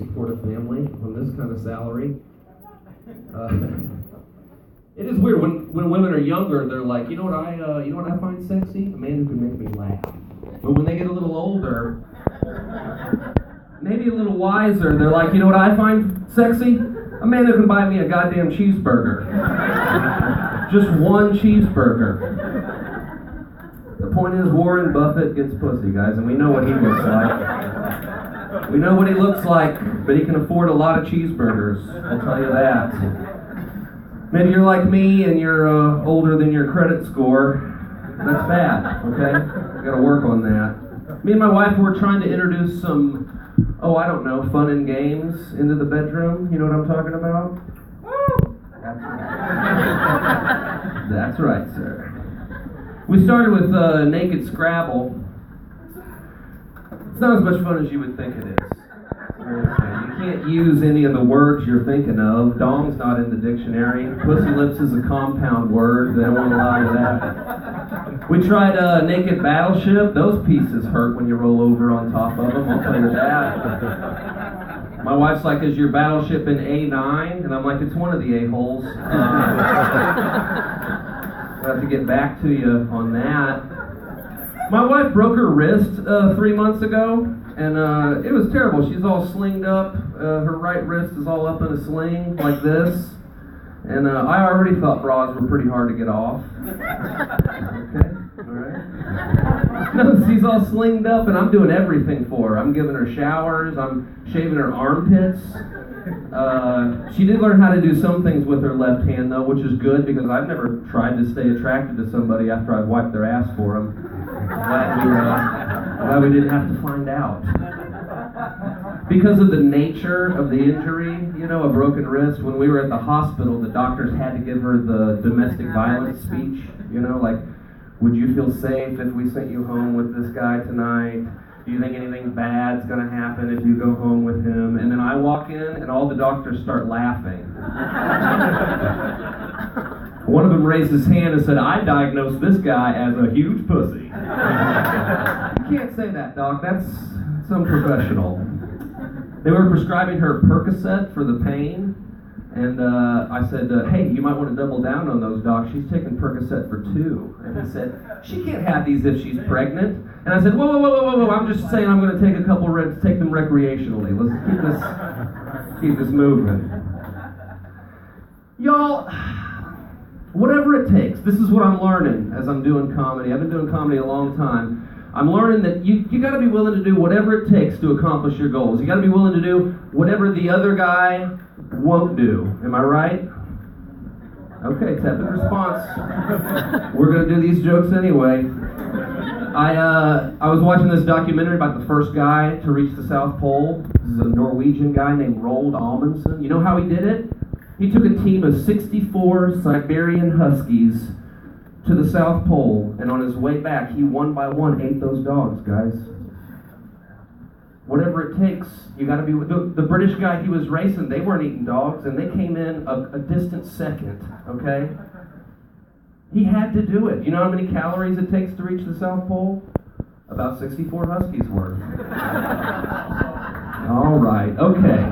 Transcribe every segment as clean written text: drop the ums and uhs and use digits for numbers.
support a family on this kind of salary. It is weird when women are younger. They're like, you know what I find sexy? A man who can make me laugh. But when they get a little older, maybe a little wiser, they're like, you know what I find sexy? A man who can buy me a goddamn cheeseburger. Just one cheeseburger. The point is, Warren Buffett gets pussy, guys, and we know what he looks like. We know what he looks like, but he can afford a lot of cheeseburgers. I'll tell you that. Maybe you're like me and you're older than your credit score. That's bad, okay? I gotta work on that. Me and my wife were trying to introduce some, fun and games into the bedroom. You know what I'm talking about? That's right. That's right, sir. We started with Naked Scrabble. It's not as much fun as you would think it is. You can't use any of the words you're thinking of. Dong's not in the dictionary. Pussy lips is a compound word. They don't want to allow you that. We tried Naked Battleship. Those pieces hurt when you roll over on top of them. I'll tell you that. My wife's like, is your battleship in A9? And I'm like, it's one of the A-holes. I'll have to get back to you on that. My wife broke her wrist 3 months ago, and it was terrible. She's all slinged up. Her right wrist is all up in a sling like this. And I already thought bras were pretty hard to get off. Okay, all right. No, she's all slinged up, and I'm doing everything for her. I'm giving her showers. I'm shaving her armpits. She did learn how to do some things with her left hand, though, which is good, because I've never tried to stay attracted to somebody after I've wiped their ass for them. Glad we didn't have to find out. Because of the nature of the injury, a broken wrist, when we were at the hospital, the doctors had to give her the domestic violence speech, like, would you feel safe if we sent you home with this guy tonight? Do you think anything bad's going to happen if you go home with him? And then I walk in, and all the doctors start laughing. One of them raised his hand and said, I diagnosed this guy as a huge pussy. You can't say that, doc. That's unprofessional. They were prescribing her Percocet for the pain. And I said, hey, you might want to double down on those, doc. She's taking Percocet for 2. And he said, she can't have these if she's pregnant. And I said, whoa. I'm just saying I'm going to take a couple, take them recreationally. Let's keep this moving. Y'all, whatever it takes, this is what I'm learning as I'm doing comedy. I've been doing comedy a long time. I'm learning that you got to be willing to do whatever it takes to accomplish your goals. You got to be willing to do whatever the other guy won't do. Am I right? Okay, tepid response. We're going to do these jokes anyway. I was watching this documentary about the first guy to reach the South Pole. This is a Norwegian guy named Roald Amundsen. You know how he did it? He took a team of 64 Siberian Huskies to the South Pole, and on his way back, he one by one ate those dogs, guys. Whatever it takes, you got to be. The British guy he was racing, they weren't eating dogs, and they came in a distant second. Okay, he had to do it. You know how many calories it takes to reach the South Pole? About 64 Huskies worth. All right. Okay.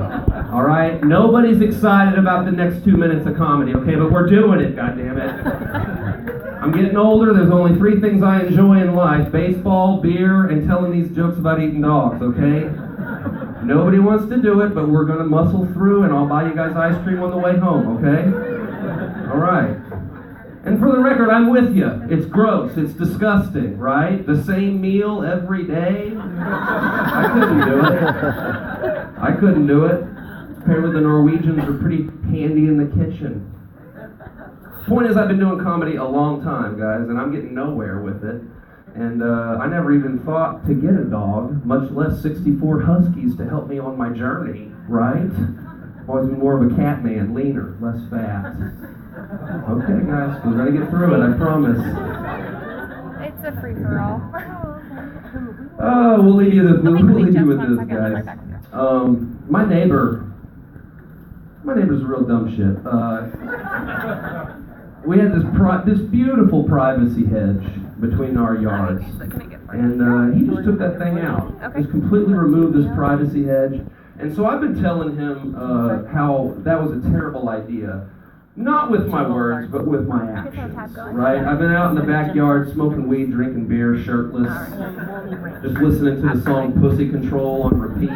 All right. Nobody's excited about the next 2 minutes of comedy. Okay, but we're doing it. God damn it. I'm getting older. There's only 3 things I enjoy in life: baseball, beer, and telling these jokes about eating dogs, okay? Nobody wants to do it, but we're going to muscle through, and I'll buy you guys ice cream on the way home, okay? All right. And for the record, I'm with you. It's gross. It's disgusting, right? The same meal every day? I couldn't do it. Apparently the Norwegians are pretty handy in the kitchen. Point is, I've been doing comedy a long time, guys, and I'm getting nowhere with it. And I never even thought to get a dog, much less 64 Huskies to help me on my journey, right? I've always been more of a cat man, leaner, less fat. Okay, guys, we're going to get through it, I promise. It's a free-for-all. Oh, we'll leave you with this, guys. My neighbor's a real dumb shit. We had this beautiful privacy hedge between our yards, and he just took that thing out. Just completely removed this privacy hedge, And so I've been telling him how that was a terrible idea. Not with my words, but with my actions, right? I've been out in the backyard smoking weed, drinking beer, shirtless, just listening to the song Pussy Control on repeat,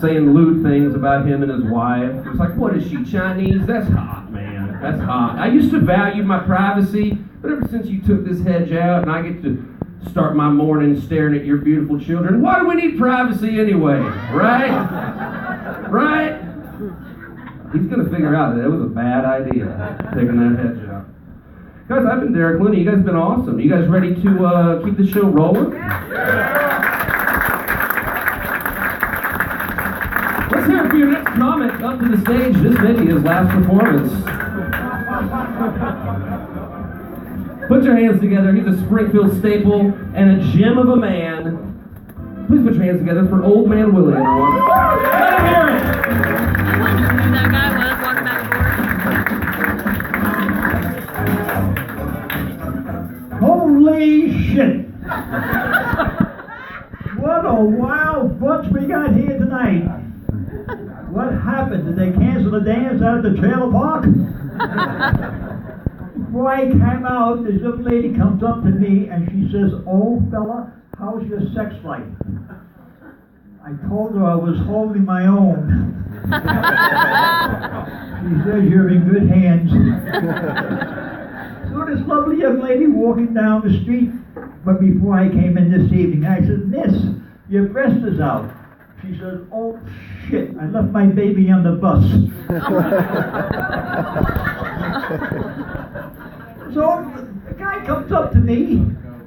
saying lewd things about him and his wife. It's like, what is she, Chinese? That's hot, man. That's hot. I used to value my privacy, but ever since you took this hedge out and I get to start my morning staring at your beautiful children, why do we need privacy anyway, right? Right? He's going to figure out that it was a bad idea, taking that hedge out. Guys, I've been Derek Looney. You guys have been awesome. You guys ready to keep the show rolling? Let's hear it for your next comic up to the stage. This may be his last performance. Put your hands together. He's a Springfield staple and a gem of a man. Please put your hands together for Old Man Willie, everyone. Let him hear it! Who that guy was walking back and forth? Holy shit! What a wild bunch we got here tonight. What happened? Did they cancel the dance out at the trailer park? Before I came out, this young lady comes up to me and she says, "Oh fella, how's your sex life?" I told her I was holding my own. She says, "You're in good hands." So this lovely young lady walking down the street, but before I came in this evening, I said, "Miss, your breast is out." She says, "Oh shit, I left my baby on the bus." So the guy comes up to me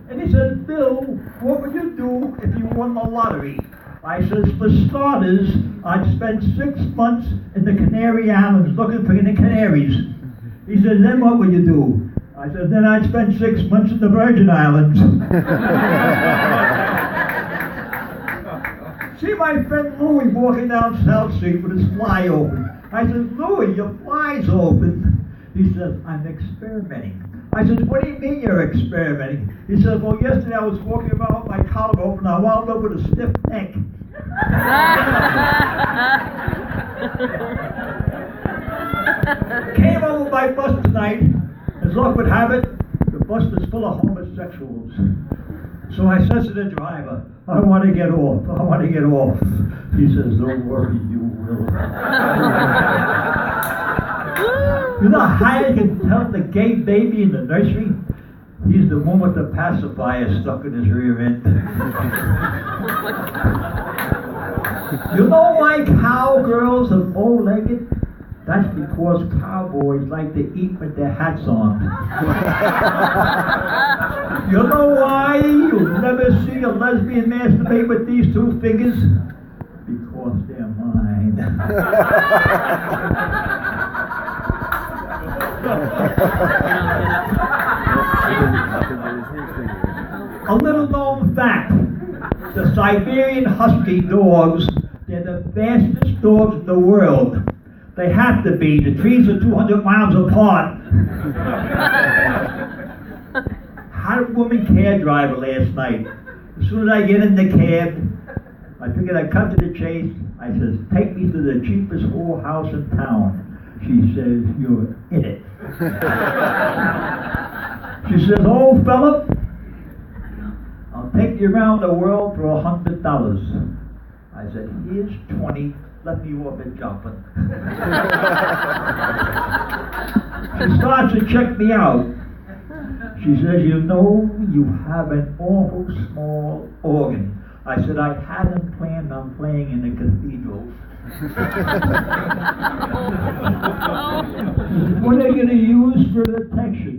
and he says, "Bill, what would you do if you won the lottery?" I says, "For starters, I'd spend 6 months in the Canary Islands looking for the canaries." He says, "Then what would you do?" I said, "Then I'd spend 6 months in the Virgin Islands." See my friend Louie walking down South Street with his fly open. I said, "Louie, your fly's open." He says, "I'm experimenting." I said, "What do you mean you're experimenting?" He says, "Well, yesterday I was walking around with my collar open and I wound up with a stiff neck." Came over by bus tonight. As luck would have it, the bus is full of homosexuals. So I says to the driver, "I want to get off. I want to get off." He says, "Don't worry, you will." You know how you can tell the gay baby in the nursery? He's the one with the pacifier stuck in his rear end. You know why cowgirls are bow-legged? That's because cowboys like to eat with their hats on. You know why you'll never see a lesbian masturbate with these two fingers? Because they're mine. A little known fact, the Siberian Husky dogs, they're the fastest dogs in the world. They have to be. The trees are 200 miles apart. Had a woman cab driver last night. As soon as I get in the cab, I figured I'd cut to the chase. I says, "Take me to the cheapest whorehouse in town." She says, "You're in it." She says, "Oh, fella, I'll take you around the world for $100. I said, "Here's 20. Let me off at jumping." She starts to check me out. She says, "You know, you have an awful small organ." I said, "I hadn't planned on playing in the cathedral." "What are you going to use for detection?"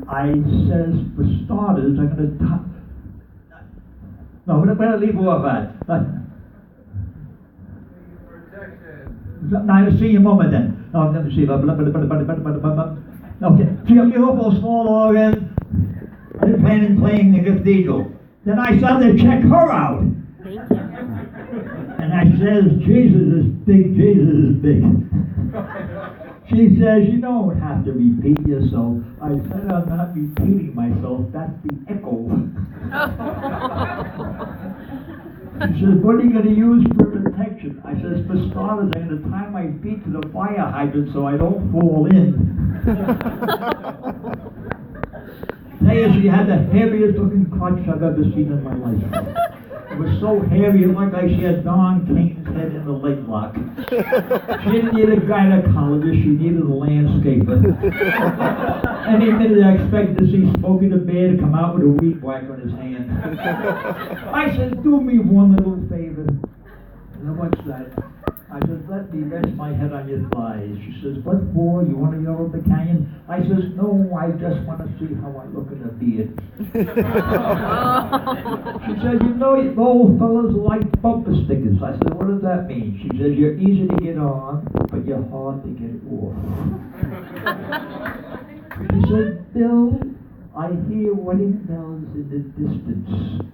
I says, "For starters, I'm going to... No, we're going to leave off that. Now, I'll see your mama then. No, let me see. Okay, she got me an awful small organ. I didn't plan on playing the cathedral. Then I started to check her out. Thank you. And I says, "Jesus is big, Jesus is big." She says, "You don't have to repeat yourself." I said, "I'm not repeating myself. That's the echo." She says, what are you going to use for protection? I says, for starters, I'm going to tie my feet to the fire hydrant so I don't fall in. Tell you, she had the hairiest looking crotch I've ever seen in my life. It was so hairy, it looked like she had Don King's head in the leg lock. She didn't need a gynecologist, she needed a landscaper. Any minute I expected to see Smokey the Bear to come out with a weed whacker in his hand. I said, do me one little favor. And what's that? I said, let me rest my head on your thighs. She says, what for? You want to go up the canyon? I says, no, I just want to see how I look in a beard. She says, you know, old fellas like bumper stickers. I said, what does that mean? She says, you're easy to get on, but you're hard to get off. She said, Bill, I hear wedding bells in the distance.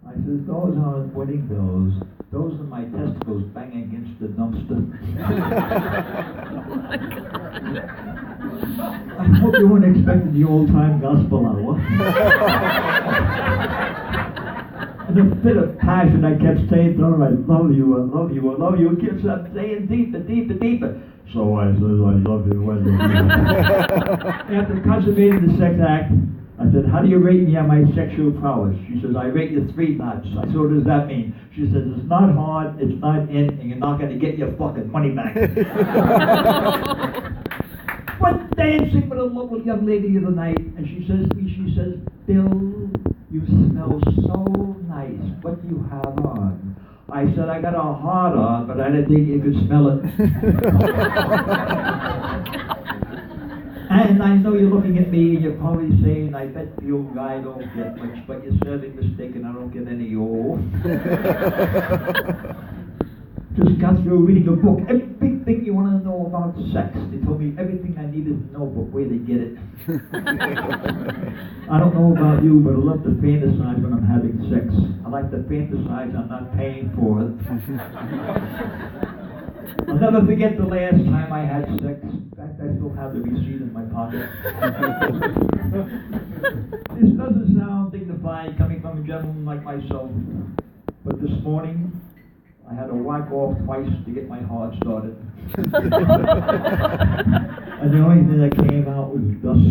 I said, those aren't wedding bells. Those are my testicles banging against the dumpster. I hope you weren't expecting the old-time gospel hour. In a fit of passion, I kept saying to her, I love you, I love you, I love you. It keeps on saying deeper, deeper, deeper. So I said, I love you, I love you. After consummating the sex act, I said, how do you rate me on my sexual prowess? She says, I rate you 3 notches. I said, what does that mean? She says, it's not hard, it's not in, and you're not going to get your fucking money back. But dancing with a local young lady of the night, and she says, Bill, you smell so nice. What do you have on? I said, I got a heart on, but I didn't think you could smell it. And I know you're looking at me and you're probably saying, I bet the old guy don't get much, but you're sadly mistaken, I don't get any old. Just got through reading a book, everything you want to know about sex. They told me everything I needed to know, but where they get it. I don't know about you, but I love to fantasize when I'm having sex. I like to fantasize I'm not paying for it. I'll never forget the last time I had sex. In fact, I still have the receipt in my pocket. This doesn't sound dignified coming from a gentleman like myself, but this morning I had to whack off twice to get my heart started. And the only thing that came out was dust.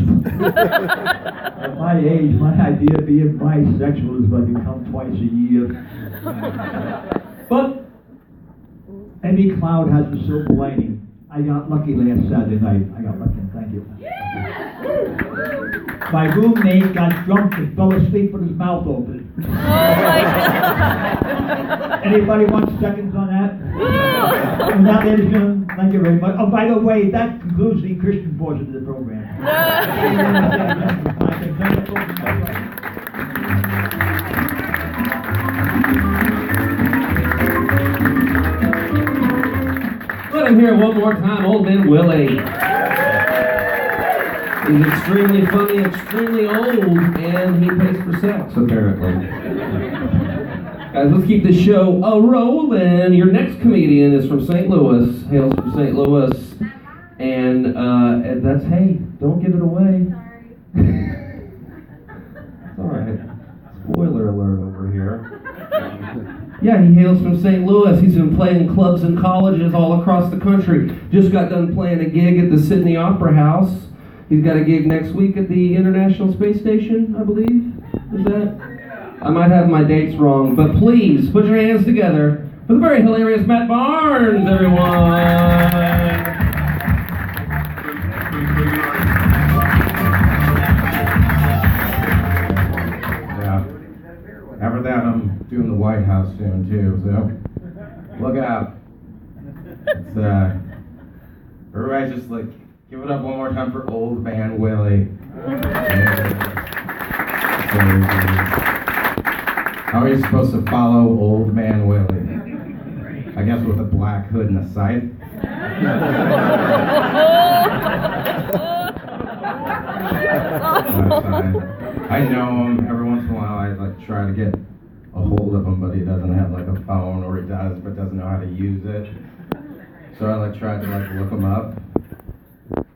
At my age, my idea of being bisexual is like you come twice a year. But every cloud has a silver lining. I got lucky last Saturday night. I got lucky, thank you. My roommate got drunk and fell asleep with his mouth open. Oh my God. Anybody want seconds on that? And that, ladies and gentlemen, thank you very much. Oh, by the way, that concludes the Christian portion of the program. Let him hear it one more time, Old Man Willie. He's extremely funny, extremely old, and he pays for sex, apparently. Guys, let's keep this show a-rolling. Your next comedian is from St. Louis, hails from St. Louis, and that's, hey, don't give it away. It's all right. Spoiler alert over here. Yeah, he hails from St. Louis. He's been playing in clubs and colleges all across the country. Just got done playing a gig at the Sydney Opera House. He's got a gig next week at the International Space Station, I believe. Is that? I might have my dates wrong, but please put your hands together for the very hilarious Matt Barnes, everyone. After that, I'm doing the White House soon, too, so look out. It's, everybody just, like, give it up one more time for Old Man Willie. How are you supposed to follow Old Man Willie? I guess with a black hood and a scythe? I know him. Every once in a while I like try to get a hold of him, but he doesn't have like a phone, or he does but doesn't know how to use it. So I like tried to like look him up.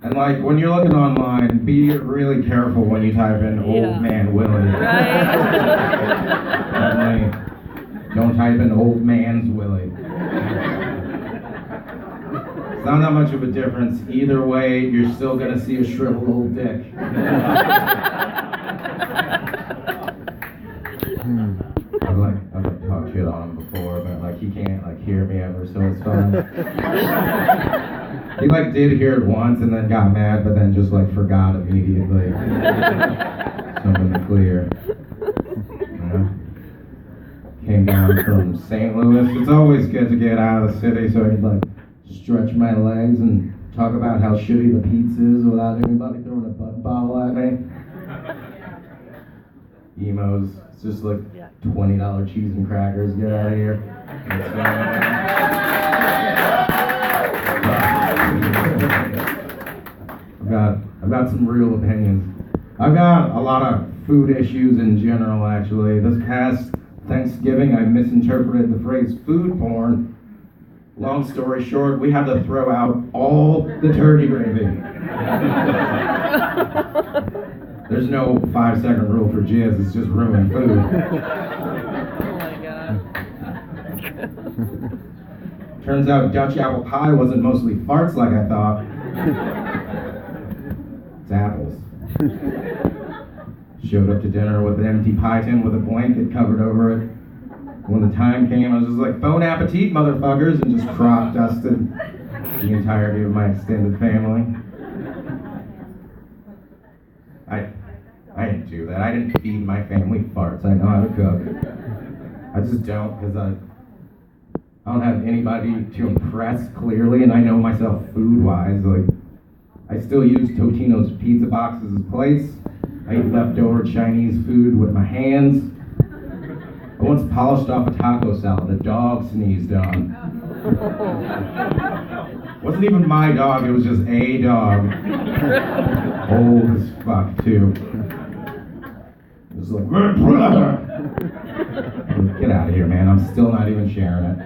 And like when you're looking online, be really careful when you type in Old Man Willie. Right. Don't type in old man's Willie. It's not that much of a difference. Either way, you're still gonna see a shriveled old dick. I've talked shit on him before, but like he can't like hear me ever, so it's fine. He like did hear it once and then got mad, but then just like forgot immediately. Something to clear. Yeah. Came down from St. Louis. It's always good to get out of the city so I could like stretch my legs and talk about how shitty the pizza is without anybody throwing a butt bottle at me. Emos, it's just like $20 cheese and crackers. Get out of here. I've got some real opinions. I've got a lot of food issues in general, actually. This past Thanksgiving, I misinterpreted the phrase food porn. Long story short, we had to throw out all the turkey gravy. There's no 5-second rule for jizz, it's just ruined food. Oh my god. Turns out Dutch apple pie wasn't mostly farts like I thought. It's apples. Showed up to dinner with an empty pie tin with a blanket covered over it. When the time came, I was just like, bon appetit, motherfuckers, and just crop dusted the entirety of my extended family. I didn't do that. I didn't feed my family farts. I know how to cook. I just don't, because I don't have anybody to impress clearly, and I know myself food-wise. Like, I still use Totino's pizza boxes as plates. I eat leftover Chinese food with my hands. I once polished off a taco salad a dog sneezed on. It wasn't even my dog, it was just a dog. Old as fuck, too. It was like, get out of here, man. I'm still not even sharing it.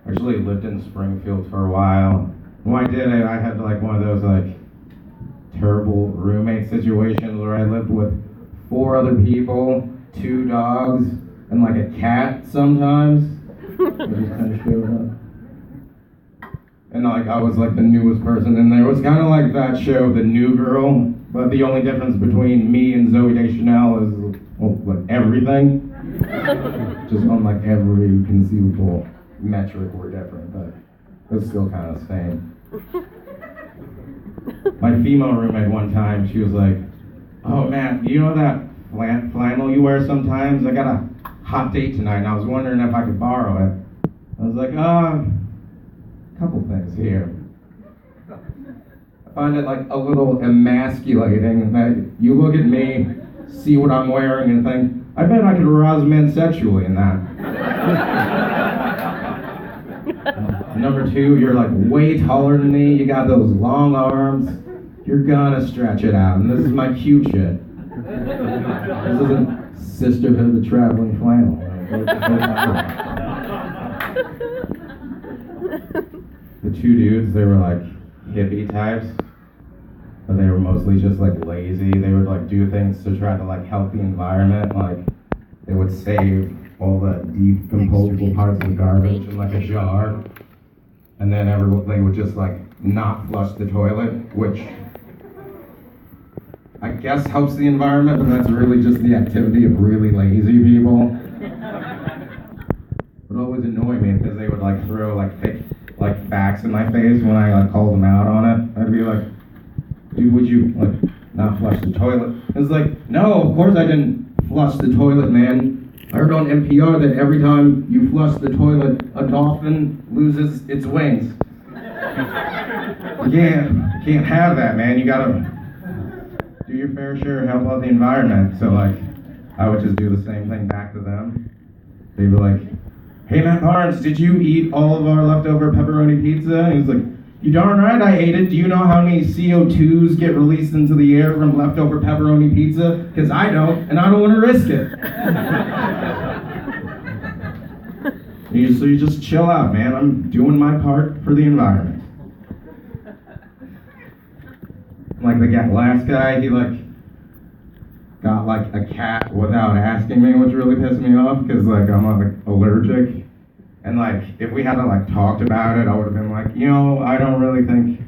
I actually lived in Springfield for a while. When I did it, I had like one of those like terrible roommate situations where I lived with 4 other people, 2 dogs, and like a cat sometimes. I just kind of showed up. And like I was like the newest person in there. It was kind of like that show, The New Girl, but the only difference between me and Zooey Deschanel is well, like everything. Just on like every conceivable metric we're different, but it's still kind of the same. My female roommate one time, she was like, oh man, you know that flannel you wear sometimes? I got a hot date tonight and I was wondering if I could borrow it. I was like, couple things here. I find it like a little emasculating that you look at me, see what I'm wearing and think, I bet I could arouse men sexually in that. Number 2, you're like way taller than me, you got those long arms, you're gonna stretch it out, and this is my cute shit. This isn't Sisterhood of the Traveling Flannel. The 2 dudes, they were like hippie types, but they were mostly just like lazy. They would like do things to try to like help the environment, like they would save all the decomposable parts of garbage in like a jar, and then they would just like not flush the toilet, which I guess helps the environment, but that's really just the activity of really lazy people. It would always annoy me because they would like throw like thick like facts in my face when I like called them out on it. I'd be like, dude, would you like not flush the toilet? It's like, no, of course I didn't flush the toilet, man. I heard on NPR that every time you flush the toilet, a dolphin loses its wings. You can't have that, man. You gotta do your fair share and help out the environment. So like, I would just do the same thing back to them. They'd be like, hey Matt Barnes, did you eat all of our leftover pepperoni pizza? And he's like, you darn right I ate it. Do you know how many CO2s get released into the air from leftover pepperoni pizza? Because I don't, and I don't want to risk it. So you just chill out, man. I'm doing my part for the environment. Like the last guy, he like got like a cat without asking me, which really pissed me off because like I'm like allergic. And like if we had to like talked about it, I would have been like, I don't really think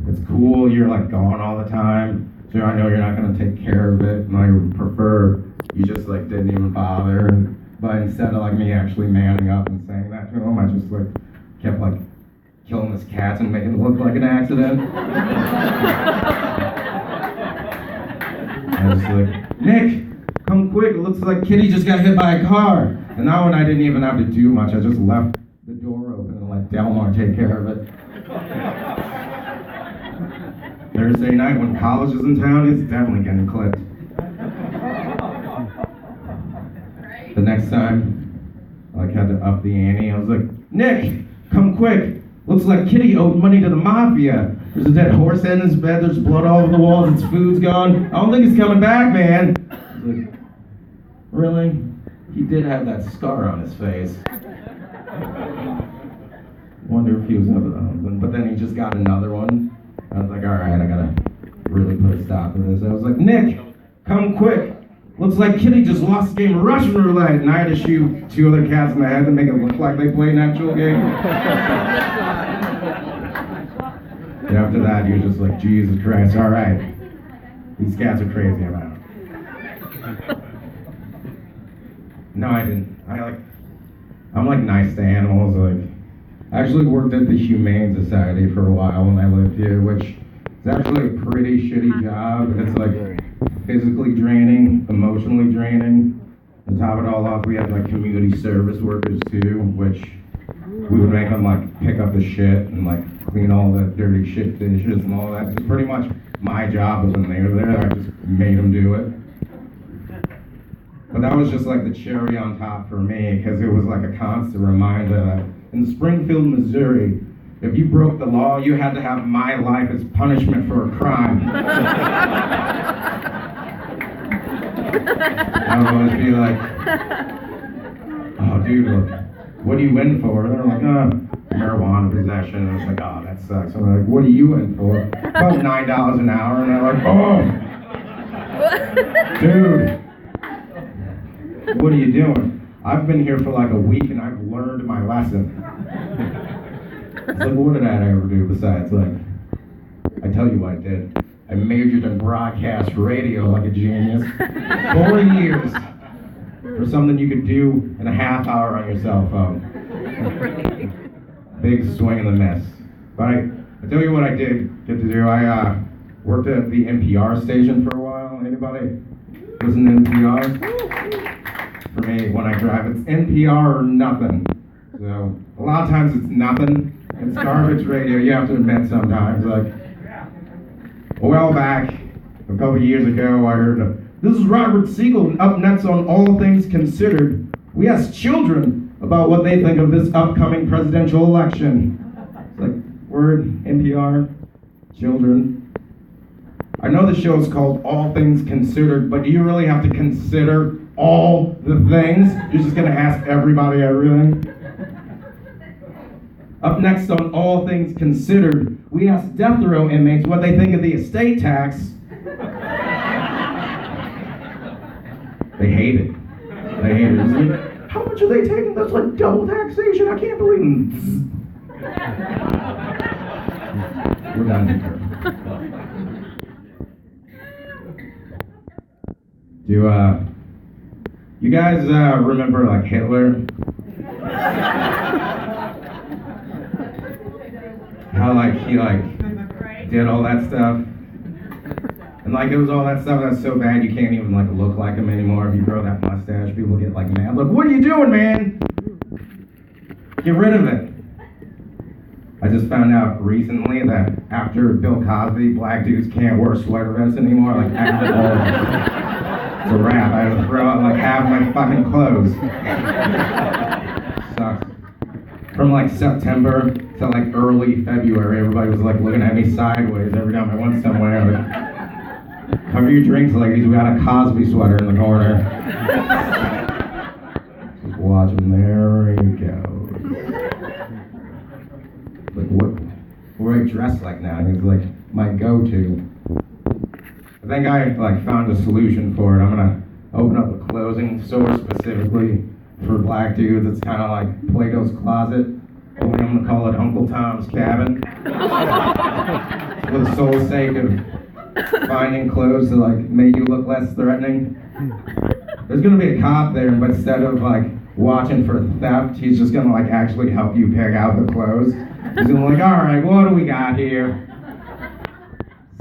it's cool. You're like gone all the time, so I know you're not gonna take care of it, and I would prefer you just like didn't even bother. But instead of like me actually manning up and saying that to him, I just like kept like killing his cats and making it look like an accident. I was like, Nick, come quick, it looks like Kitty just got hit by a car. And that one I didn't even have to do much, I just left the door open and let Delmar take care of it. Thursday night when college is in town, it's definitely getting clipped. The next time, I like had to up the ante, I was like, Nick, come quick, looks like Kitty owed money to the mafia. There's a dead horse head in his bed, there's blood all over the walls, its food's gone. I don't think he's coming back, man. I was like, really? He did have that scar on his face. Wonder if he was but then he just got another one. I was like, alright, I gotta really put a stop to this. I was like, Nick, come quick. Looks like Kitty just lost the game of Russian roulette. And I had to shoot 2 other cats in the head to make it look like they played an actual game. And after that, he was just like, Jesus Christ, alright. These cats are crazy, I'm out. No, I didn't. I'm like nice to animals. Like, I actually worked at the Humane Society for a while when I lived here, which is actually a pretty shitty job. It's like physically draining, emotionally draining. To top it all off, we had like community service workers too, which we would make them like pick up the shit and like clean all the dirty shit dishes and all that. It's pretty much my job when they were there. I just made them do it. But that was just like the cherry on top for me, because it was like a constant reminder that in Springfield, Missouri, if you broke the law, you had to have my life as punishment for a crime. I would always be like, oh dude, look, what are you in for? And they're like, marijuana possession. And I was like, oh, that sucks. I'm like, what are you in for? About $9 an hour. And they're like, oh, dude. What are you doing? I've been here for like a week and I've learned my lesson. It's like, what did I ever do besides like, I tell you what I did. I majored in broadcast radio like a genius. 4 years for something you could do in a half hour on your cell phone. Big swing and a miss. But I tell you what I did get to do. I worked at the NPR station for a while. Anybody listen to NPR? For me, when I drive, it's NPR or nothing. So, a lot of times it's nothing. It's garbage radio, you have to admit sometimes. Like, a while back, a couple years ago, I heard, this is Robert Siegel, up next on All Things Considered. We asked children about what they think of this upcoming presidential election. It's like, word, NPR, children. I know the show is called All Things Considered, but do you really have to consider all the things? You're just gonna ask everybody everything? Up next on All Things Considered, we asked death row inmates what they think of the estate tax. They hate it. They hate it. It's like, how much are they taking? That's like double taxation. I can't believe it. We're done here. Do you guys remember like Hitler? How like he like did all that stuff, and like it was all that stuff that's so bad you can't even like look like him anymore. If you grow that mustache, people get like mad. Look, what are you doing, man? Get rid of it. I just found out recently that after Bill Cosby, black dudes can't wear sweater vests anymore. Like after all. It's a wrap. I had to throw out like half my fucking clothes. Sucks. From like September to like early February, everybody was like looking at me sideways every time I went somewhere. Like, cover your drinks, ladies. We got a Cosby sweater in the corner. Just watch him. There he goes. Like what do I dress like now? He's like my go-to. But think I like found a solution for it. I'm gonna open up a clothing store specifically for black dudes. It's kind of like Plato's Closet, only I'm gonna call it Uncle Tom's Cabin. For the sole sake of finding clothes to like make you look less threatening. There's gonna be a cop there, but instead of like watching for theft, he's just gonna like actually help you pick out the clothes. He's gonna be like, all right, what do we got here?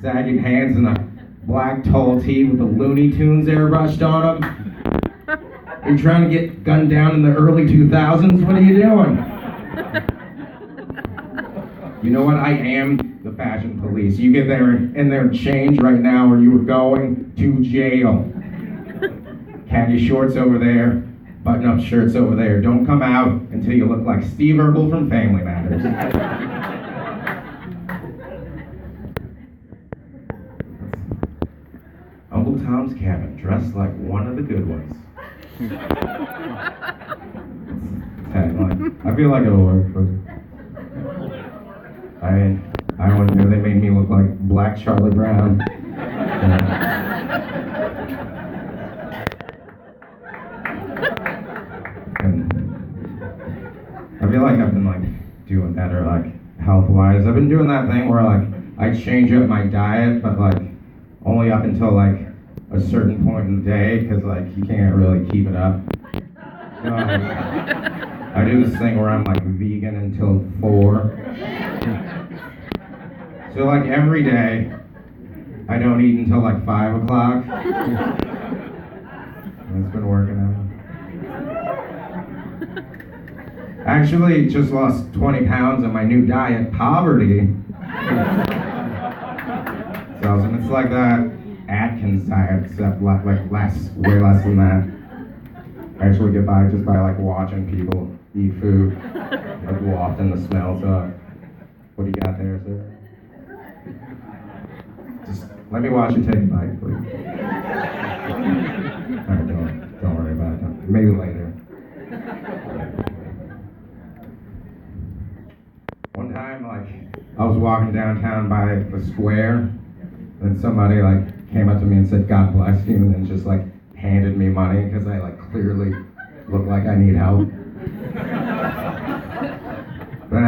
Sagging hands and a black tall tee with the Looney Tunes airbrushed on them. You're trying to get gunned down in the early 2000s? What are you doing? You know what? I am the fashion police. You get there in there and change right now or you are going to jail. Khaki shorts over there, button-up shirts over there. Don't come out until you look like Steve Urkel from Family Matters. Uncle Tom's Cabin, dressed like one of the good ones. Tagline. I feel like it'll work, but I don't know. They made me look like Black Charlie Brown. And I feel like I've been like doing better, like health-wise. I've been doing that thing where like I change up my diet, but like only up until like a certain point in the day, because like you can't really keep it up. So, I do this thing where I'm like vegan until 4. So like every day, I don't eat until like 5 o'clock. It's been working out. Actually, just lost 20 pounds on my new diet, Poverty. So it's like that Atkins diet, except like less, way less than that. I actually get by just by like watching people eat food, like wafting the smells up. What do you got there, sir? Just let me watch you take a bite, please. Alright, don't worry about it. Maybe later. One time, like, I was walking downtown by the square, and somebody like came up to me and said, "God bless you," and then just like handed me money because I like clearly look like I need help. Then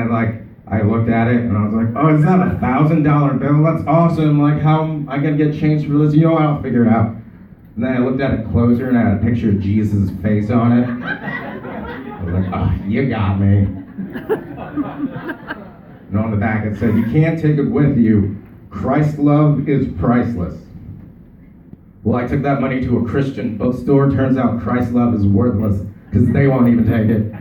I looked at it and I was like, "Oh, is that $1,000 bill? That's awesome! Like, how am I gonna get change for this? You know what? I'll figure it out." And then I looked at it closer and I had a picture of Jesus' face on it. I was like, "Oh, you got me." And on the back it said, "You can't take it with you. Christ's love is priceless." Well, I took that money to a Christian bookstore. Turns out Christ's love is worthless because they won't even take it.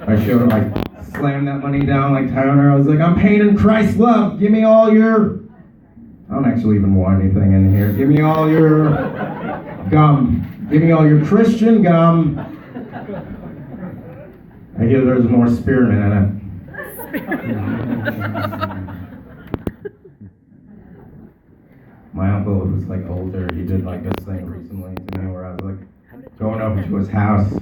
I showed him, like, slammed that money down like Tyler. I was like, "I'm paying in Christ's love. Give me all your..." I don't actually even want anything in here. Give me all your gum. Give me all your Christian gum. I hear there's more spearmint in it. My uncle, who's like older, he did like this thing recently to me where I was like going over to his house.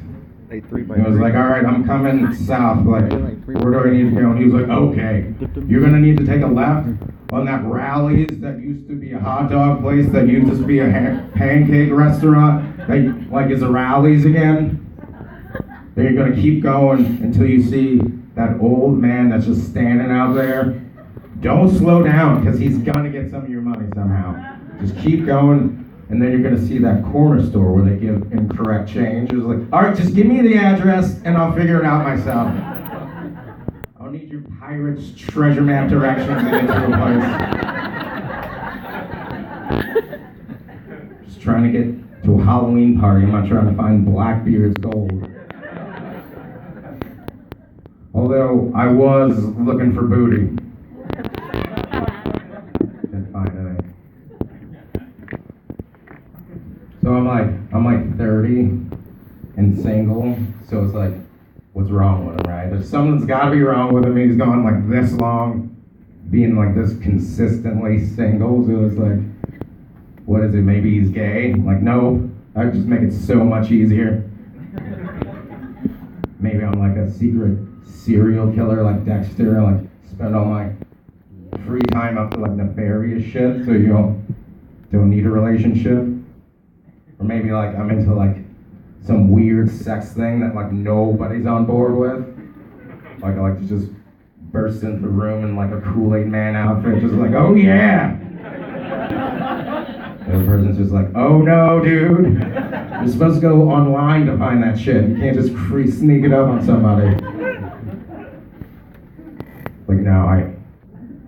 He was like, "All right, I'm coming south. Like, where do I need to go?" And he was like, "Okay, you're gonna need to take a left on that Rally's that used to be a hot dog place that used to be a pancake restaurant that like is a Rally's again. Then you're gonna keep going until you see that old man that's just standing out there. Don't slow down, because he's gonna get some of your money somehow. Just keep going, and then you're gonna see that corner store where they give incorrect change. It's like, all right, just give me the address, and I'll figure it out myself. I don't need your pirate's treasure map directions to get to a place. Just trying to get to a Halloween party. I'm not trying to find Blackbeard's gold. Although I was looking for booty. Didn't find any. So I'm like 30 and single, so it's like, what's wrong with him, right? There's something's gotta be wrong with him. He's gone like this long, being like this consistently single, so it's like, what is it, maybe he's gay? Like, no, that'd just make it so much easier. Maybe I'm like a secret serial killer like Dexter, and like spend all my free time up to like nefarious shit, so you don't need a relationship. Or maybe like I'm into like some weird sex thing that like nobody's on board with. Like I like to just burst into the room in like a Kool-Aid Man outfit, just like, oh yeah! The other person's just like, oh no, dude. You're supposed to go online to find that shit. You can't just sneak it up on somebody. Like now I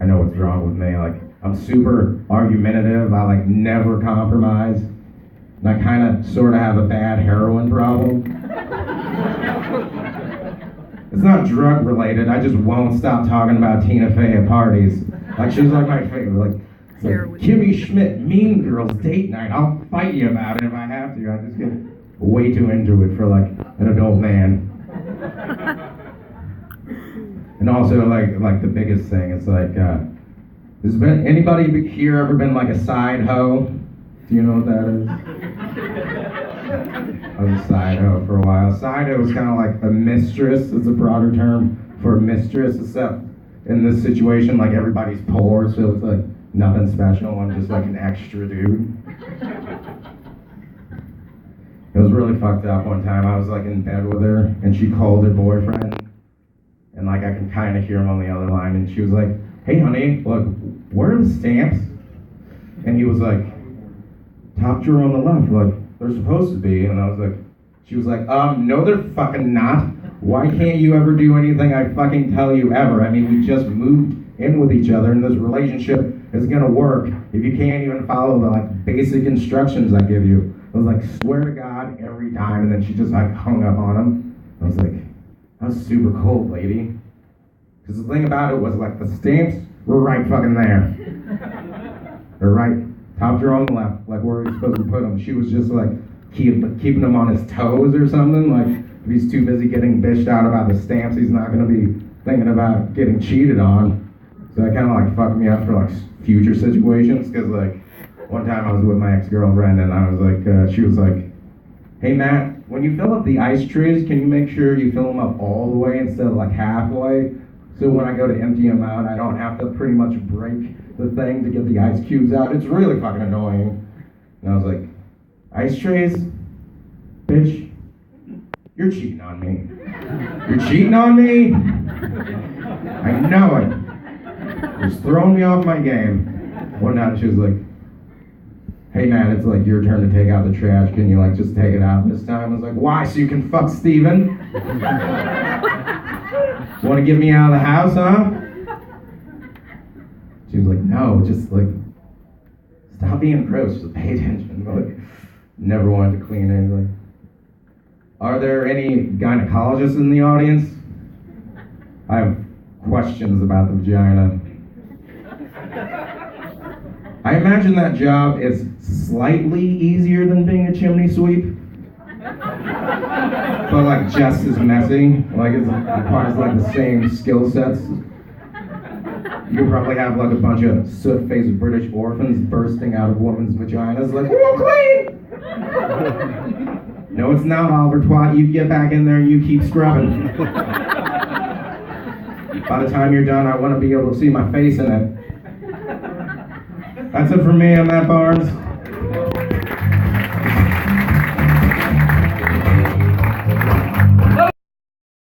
know what's wrong with me. Like I'm super argumentative. I like never compromise. And I kind of sort of have a bad heroin problem. It's not drug related. I just won't stop talking about Tina Fey at parties. Like she's like my favorite. Like Kimmy Schmidt, Mean Girls date night. I'll fight you about it if I have to. I just get way too into it for like an adult man. And also like the biggest thing, it's like, has anybody here ever been like a side hoe? Do you know what that is? I was a side hoe for a while. Side hoe is kind of like a mistress. It's a broader term for a mistress, except in this situation, like everybody's poor, so it's like nothing special. I'm just like an extra dude. It was really fucked up one time. I was like in bed with her, and she called her boyfriend, and like I can kind of hear him on the other line, and she was like, hey honey, look, where are the stamps? And he was like, top drawer on the left, like, they're supposed to be. And I was like, she was like, no they're fucking not. Why can't you ever do anything I fucking tell you ever? I mean, we just moved in with each other, and this relationship is gonna work if you can't even follow the like basic instructions I give you. I was like, swear to God, every time. And then she just like hung up on him. I was like, that was super cold, lady. Because the thing about it was like the stamps were right fucking there. They're right, top drawer on the left, like where you're supposed to put them. She was just like keeping him on his toes or something. Like if he's too busy getting bitched out about the stamps, he's not gonna be thinking about getting cheated on. So that kind of like fucked me up for like future situations. Because like one time I was with my ex-girlfriend, and I was like, she was like, hey Matt, when you fill up the ice trays, can you make sure you fill them up all the way instead of like halfway? So when I go to empty them out, I don't have to pretty much break the thing to get the ice cubes out. It's really fucking annoying. And I was like, ice trays? Bitch, you're cheating on me. You're cheating on me? I know it. You're just throwing me off my game. One night she was like, hey man, it's like your turn to take out the trash. Can you like just take it out this time? I was like, why? So you can fuck Steven? Want to get me out of the house, huh? She was like, no, just like, stop being gross, just pay attention. But like, never wanted to clean anything. Are there any gynecologists in the audience? I have questions about the vagina. I imagine that job is slightly easier than being a chimney sweep. But like just as messy. Like it requires like the same skill sets. You could probably have like a bunch of soot-faced British orphans bursting out of women's vaginas like, we're clean! No, it's not, Oliver Twat. You get back in there and you keep scrubbing. By the time you're done, I want to be able to see my face in it. That's it for me. I'm Matt Barnes.